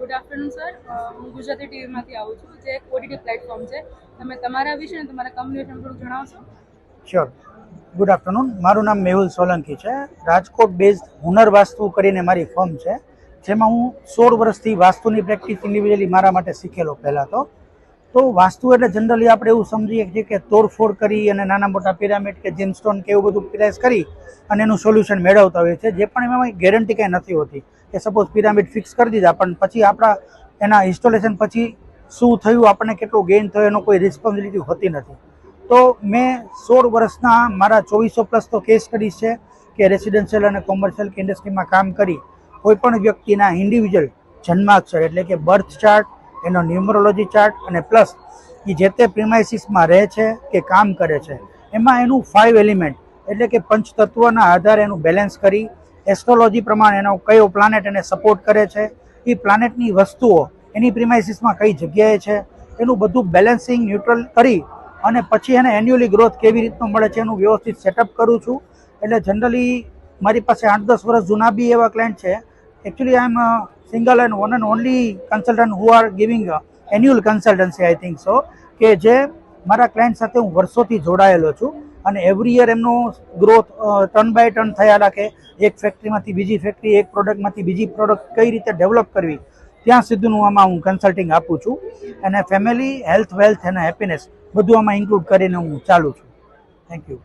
Good afternoon sir. હું ગુજરાતી ટીવીમાંથી આવું છું, જે એક ઓટીટી પ્લેટફોર્મ છે. તમે તમારા વિશે અને તમારા કંપની વિશે થોડું જણાવશો? શ્યોર. Good afternoon. મારું નામ મેહુલ સોલંકી છે. રાજકોટ બેઝડ હુનર વાસ્તુ કરીને મારી ફર્મ છે, જેમાં હું 16 વર્ષથી વાસ્તુની પ્રેક્ટિસ ઇન્ડિવિજ્યુઅલી મારા માટે શીખેલો પહેલાં તો વાસ્તુ એટલે જનરલી આપણે એવું સમજીએ છીએ કે તોડફોડ કરી અને નાના મોટા પિરામિડ કે જેમસ્ટોન કે એવું બધું પ્લેસ કરી અને એનું સોલ્યુશન મેળવતા હોય છે, જે પણ એમાં ગેરંટી કાંઈ નથી હોતી કે સપોઝ પિરામિડ ફિક્સ કરી દીધા પણ પછી આપણા એના ઇન્સ્ટોલેશન પછી શું થયું, આપણને કેટલો ગેઇન થયો એનો કોઈ રિસ્પોન્સિબિલિટી હોતી નથી. તો મેં 16 વર્ષના મારા 2400+ તો કેસ સ્ટડીઝ છે કે રેસિડેન્શિયલ અને કોમર્શિયલ કે ઇન્ડસ્ટ્રીમાં કામ કરી કોઈપણ વ્યક્તિના ઇન્ડિવિજ્યુઅલ જન્માક્ષર એટલે કે બર્થ ચાર્ટ, એનો ન્યુમરોલોજી ચાર્ટ અને પ્લસ એ જે તે પ્રિમાઇસીસમાં રહે છે કે કામ કરે છે એમાં એનું 5 એલિમેન્ટ એટલે કે પંચતત્વના આધારે એનું બેલેન્સ કરી એસ્ટ્રોલોજી પ્રમાણે એનો કયો પ્લાનેટ એને સપોર્ટ કરે છે, એ પ્લાનેટની વસ્તુઓ એની પ્રિમાઇસીસમાં કઈ જગ્યાએ છે, એનું બધું બેલેન્સિંગ ન્યુટ્રલ કરી અને પછી એને એન્યુઅલી ગ્રોથ કેવી રીતનો મળે છે એનું વ્યવસ્થિત સેટઅપ કરું છું. એટલે જનરલી મારી પાસે 8-10 વર્ષ જૂના બી એવા ક્લાયન્ટ છે. Actually I M single and one and only consultant who are giving annual consultancy I think so, કે જે મારા ક્લાયન્ટ સાથે હું વર્ષોથી જોડાયેલો છું અને એવરી યર એમનો ગ્રોથ ટર્ન બાય ટર્ન થયા રાખે. એક ફેક્ટરીમાંથી બીજી ફેક્ટરી, એક પ્રોડક્ટમાંથી બીજી પ્રોડક્ટ કઈ રીતે ડેવલપ કરવી ત્યાં સુધીનું આમાં હું કન્સલ્ટિંગ આપું છું. અને ફેમિલી, હેલ્થ, વેલ્થ અને હેપીનેસ બધું આમાં ઇન્ક્લુડ કરીને હું ચાલું છું. Thank you.